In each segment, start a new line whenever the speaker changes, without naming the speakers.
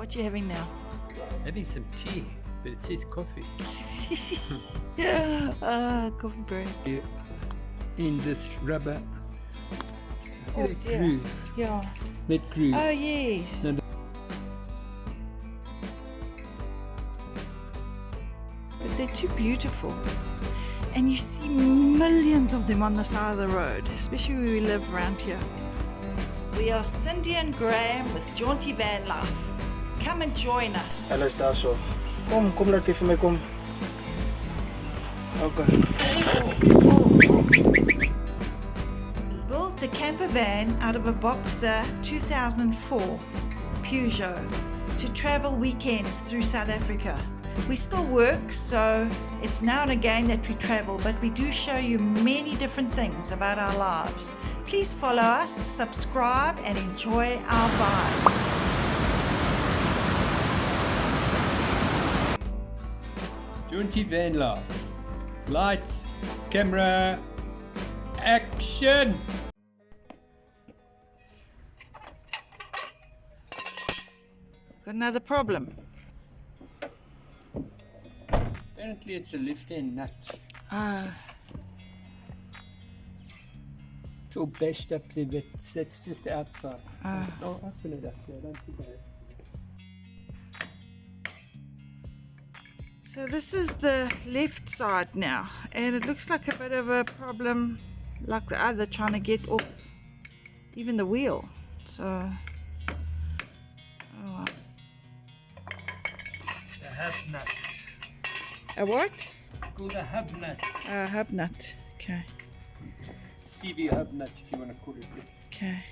What are you having now?
Having some tea, but it says coffee.
Coffee break.
In this rubber. See the
dear.
grooves?
Yeah.
That groove.
Oh, yes.
No,
But they're too beautiful. And you see millions of them on the side of the road, especially where we live around here. We are Cindy and Graham with Jaunti Vanlife. Come and join us.
Alles daar zo. Kom laat even mee kom. Oké.
Built a campervan out of a Boxer 2004 Peugeot to travel weekends through South Africa. We still work, so it's now and again that we travel, but we do show you many different things about our lives. Please follow us, subscribe, and enjoy our vibe.
Jaunti Vanlife. Lights, camera, action!
Got another problem.
Apparently it's a left-hand nut. It's all bashed up there, but that's just the outside. I'll open it up there. I don't think I have.
So this is the left side now, and it looks like a bit of a problem, like the other, trying to get off even the wheel. So, oh well.
The hub nut.
A what?
It's called a hub nut.
A hub nut. Okay.
CV hub nut, if you want to call it that.
Okay.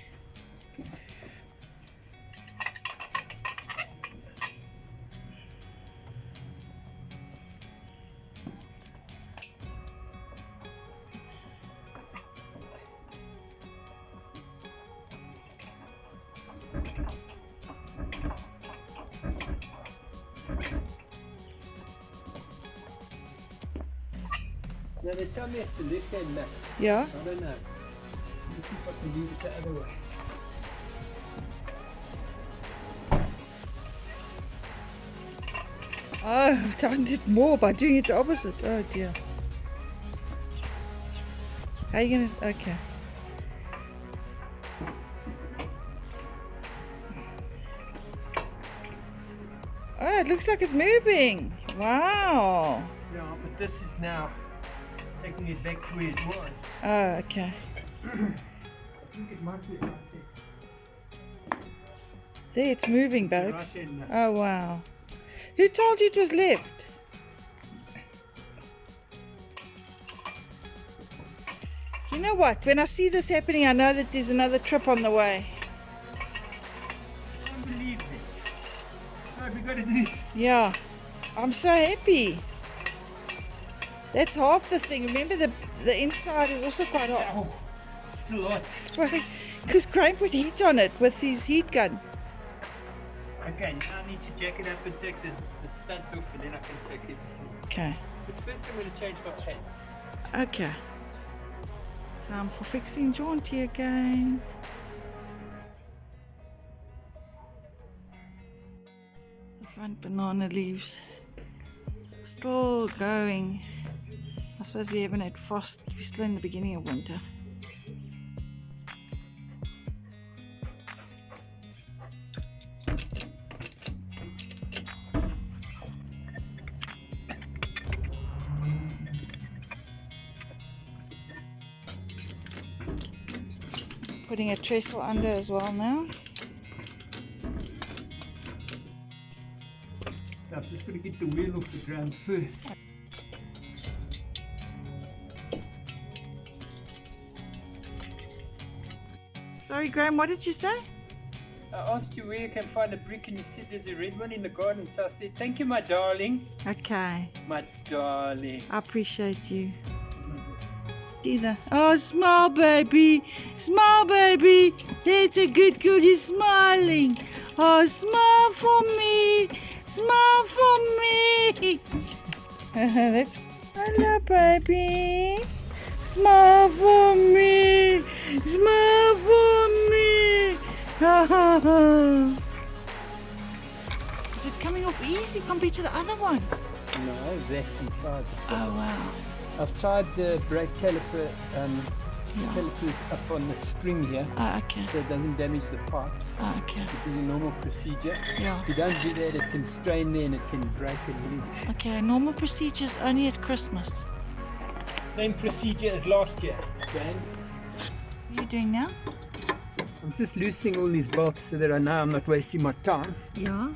Now they tell me it's a left-hand nut.
Yeah.
I don't know. Let's see if I can move it the other way.
Oh, I've done it more by doing it the opposite. Oh dear. How are you gonna? Okay. Oh, it looks like it's moving. Wow.
Yeah, but this is now taking it back to where it was.
Oh, okay.
I think it might be right there.
There, it's moving,
It's a
babes.
right-hand nut.
Oh, wow. Who told you it was left? You know what? When I see this happening, I know that there's another trip on the way.
I can't believe it. Right, we got to do it.
Yeah. I'm so happy. That's half the thing. Remember, the inside is also quite hot.
Ow, it's still hot.
Because Graham put heat on it with his heat gun.
Okay, now I need to jack it up and take the studs off, and then I can take everything off.
Okay.
But first I'm going to change my pants.
Okay. Time for fixing Jaunti again. The front banana leaves still going. I suppose we haven't had frost. We're still in the beginning of winter. Putting a trestle under as well now.
So I'm just going to get the wheel off the ground first.
Sorry, Graham, what did you say?
I asked you where you can find a brick and you said there's a red one in the garden, so I said thank you, my darling.
Okay,
My darling.
I appreciate you. Either. Oh, smile, baby. Smile, baby. That's a good girl. You're smiling. Oh, smile for me. Smile for me. That's. Hello, baby. Smile for me. Smile for me. Is it coming off easy compared to the other one?
No, that's inside.
Oh wow.
I've tied the brake caliper calipers up on the spring here,
Okay.
so it doesn't damage the pipes,
Okay.
which is a normal procedure.
Yeah.
If you don't do that, it can strain there and it can break and leak.
Okay, normal procedures only at Christmas.
Same procedure as last year, James.
What are you doing now?
I'm just loosening all these bolts so that I know I'm not wasting my time.
Yeah.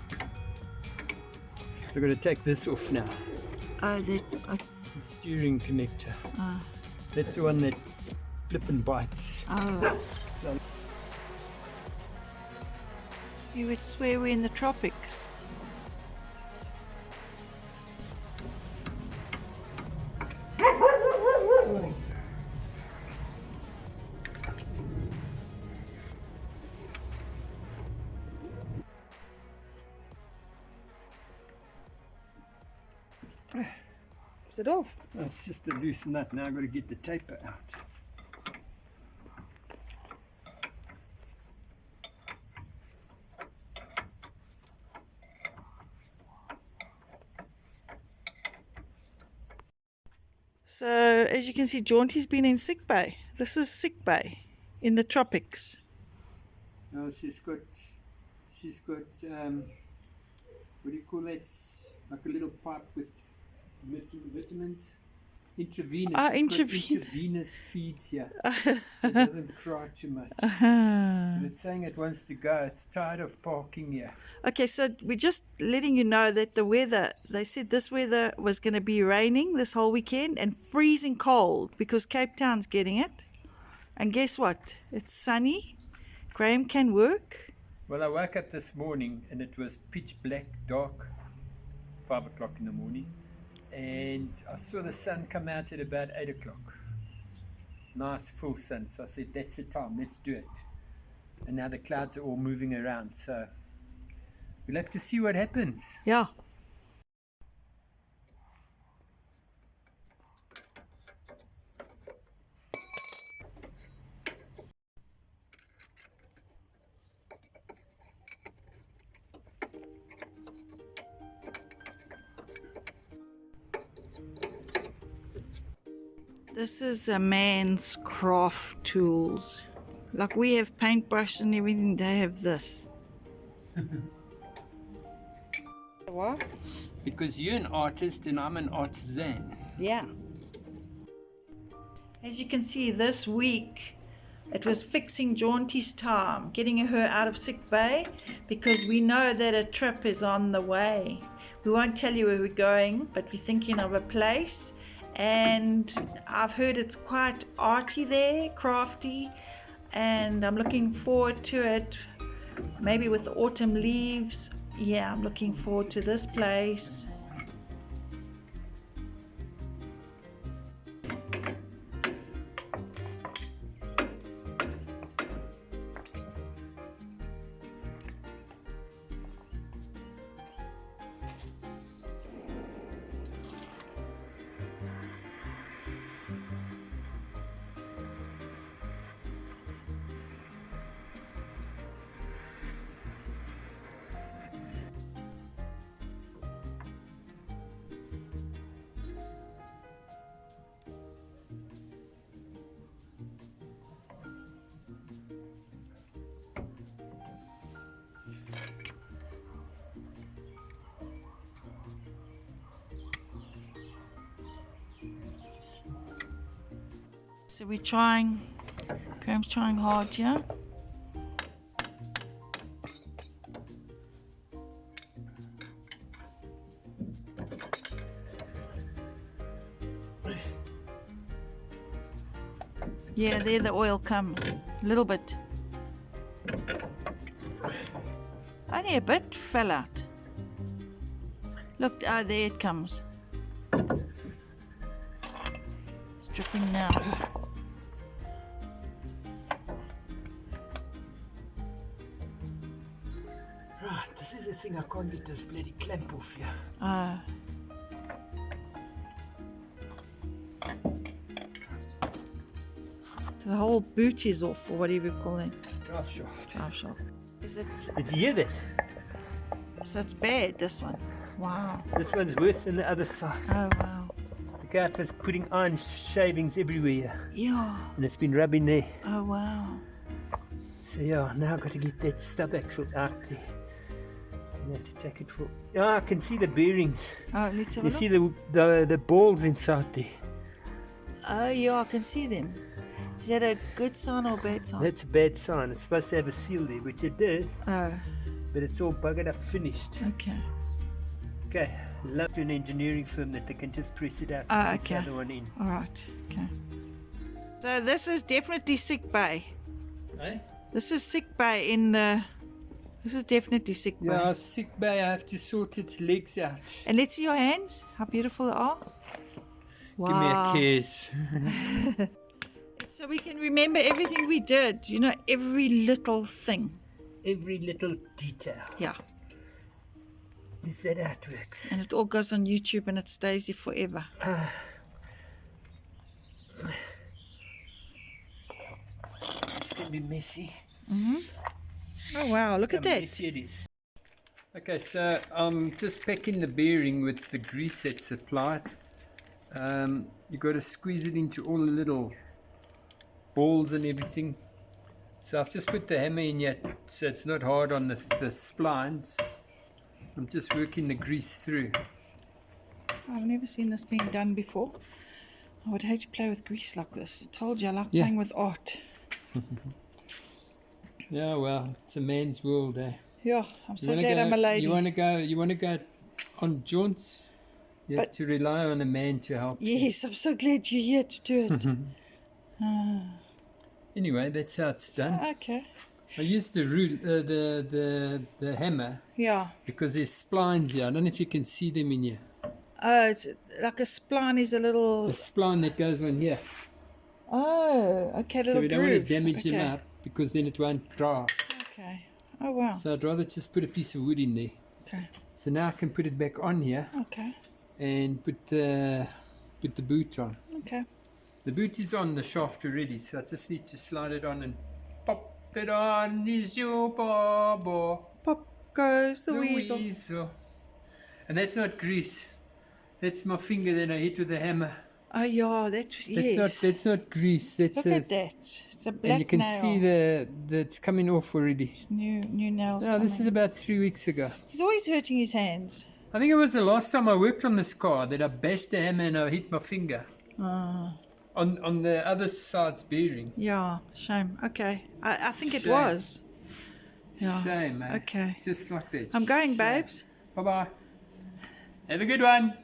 So I'm going to take this off now.
Oh,
The steering connector.
Oh.
That's the one that flippin' bites.
Oh.
So
You would swear we're in the tropics. Is it off?
oh, it's just a loose nut. Now I've got to get the taper out.
So, as you can see, Jaunti's been in sick bay. This is sick bay in the tropics.
No, she's got what do you call that? Like a little pipe with vitamins. Intravenous.
Ah,
It's got
intravenous.
intravenous feeds here. So it doesn't cry too much.
Uh-huh.
But it's saying it wants to go. It's tired of parking here.
Okay, so we're just letting you know that the weather, they said this weather was going to be raining this whole weekend and freezing cold because Cape Town's getting it. And guess what? It's sunny. Graham can work.
Well, I woke up this morning and it was pitch black, dark, 5 o'clock in the morning. And I saw the sun come out at about 8 o'clock. Nice full sun. So I said, that's the time, let's do it. And now the clouds are all moving around. So we'll have to see what happens.
Yeah. This is a man's craft tools. Like we have paintbrush and everything, they have this. What?
Because you're an artist and I'm an artisan.
Yeah. As you can see, this week it was fixing Jaunti's time, getting her out of sick bay, because we know that a trip is on the way. We won't tell you where we're going, but we're thinking of a place. And I've heard it's quite arty there, crafty, and I'm looking forward to it. Maybe with the autumn leaves. Yeah, I'm looking forward to this place. So we're trying, Graham's trying hard here. Yeah, there the oil comes, a little bit. Only a bit fell out. Look, there it comes. It's dripping now.
Right, this is the thing, I can't get this bloody clamp off here.
The whole boot is off, or whatever you call it.
Drive shaft.
Drive shaft. Is it?
Did you hear that?
So it's bad, this one. Wow.
This one's worse than the other side.
Oh, wow.
The cat was putting iron shavings everywhere,
Yeah.
and it's been rubbing there.
Oh, wow.
So yeah, now I've got to get that stub axle out there. And have to take it for. Ah, I can see the bearings.
Oh, let's have a
You
look.
see the balls inside there.
Oh, yeah, I can see them. Is that a good sign or a bad sign?
That's a bad sign. It's supposed to have a seal there, which it did,
Oh,
but it's all buggered up, finished.
okay.
Okay, love to an engineering firm that they can just press it out
Ah,
and press the
okay.
other one in.
All right. Okay. So this is definitely sick bay.
Eh?
This is sick bay in the. This is definitely sick bay.
Yeah, sick bay. I have to sort its legs out.
And let's see your hands. How beautiful they are. Wow.
Give me a kiss.
So we can remember everything we did. You know, every little thing.
Every little detail.
Yeah.
Is that how it works?
And it all goes on YouTube and it stays there forever.
It's going to be messy.
Oh wow! Look at that.
Messy it is. Okay, so I'm just packing the bearing with the grease that's applied. You've got to squeeze it into all the little balls and everything. So I've just put the hammer in yet, so it's not hard on the splines. I'm just working the grease through.
I've never seen this being done before. I would hate to play with grease like this. I told you I like
Yeah.
playing with art.
Yeah, well, it's a man's world, eh?
Yeah, I'm so
wanna
glad
go-
I'm a lady.
You want to go on jaunts? You have
But-
to rely on a man to help.
Yes, I'm so glad you're here to do it.
Anyway, that's how it's done.
Okay.
I used the the hammer
Yeah.
because there's splines here. I don't know if you can see them in here.
Oh, it's like a spline is a little.
The spline that goes on here.
Oh, okay,
So
little
we don't want to
groove.
damage
Okay.
them up because then it won't dry.
Okay. Oh wow.
So I'd rather just put a piece of wood in there.
Okay.
So now I can put it back on here
Okay.
and put the boot on.
Okay.
The boot is on the shaft already, so I just need to slide it on and pop it on. Is your baba.
Pop goes the weasel.
And that's not grease. That's my finger that I hit with the hammer.
Oh yeah, yes.
That's not grease. That's
Look at that. It's a black
and you can
nail.
see that's coming off already.
New nails.
No, this is
coming.
about 3 weeks ago.
He's always hurting his hands.
I think it was the last time I worked on this car that I bashed the hammer and I hit my finger on the other side's bearing.
Yeah, shame. Okay. I think it
Shame.
was. Yeah.
Shame, eh?
Okay.
Just like that.
I'm going,
Shame.
babes.
Bye bye. Have a good one.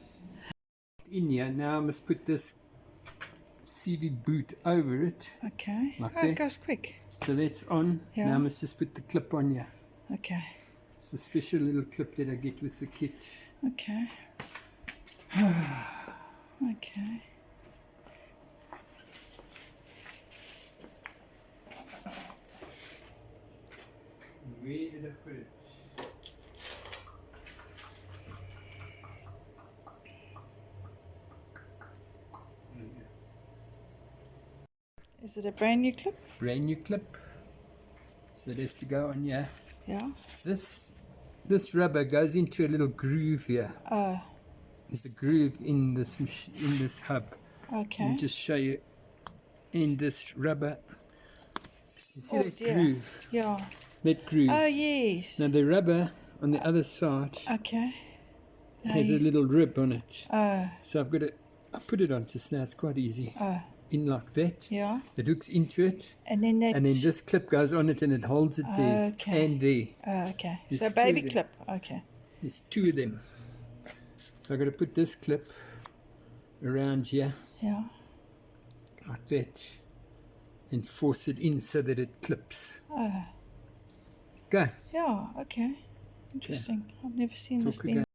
In here now, I must put this CV boot over it.
Okay.
Like
Oh,
that.
it goes quick.
So that's on.
Yeah.
Now I must just put the clip on here.
Okay.
It's a special little clip that I get with the kit.
Okay. Okay.
Where did I put it?
Is it a brand new clip?
Brand new clip. So it has to go on here.
Yeah.
This rubber goes into a little groove here.
Oh,
There's a groove in this hub. Let
okay.
me just show you. In this rubber, you see
Oh,
that
dear.
groove?
Yeah.
That groove.
Oh, yes.
Now the rubber on the other side
Okay.
has a little rib on it.
Oh,
So I put it on just now. It's quite easy.
oh,
In like that.
yeah.
It hooks into it,
And then that.
and then this clip goes on it, and it holds it there
Okay.
and there.
Oh, okay.
There's
So
two
baby
of them.
clip. Okay.
There's two of them. So I've got to put this clip around here
Yeah.
like that and force it in so that it clips.
Oh,
Go.
yeah. Okay. Interesting. I've never seen this
Talk
being
again.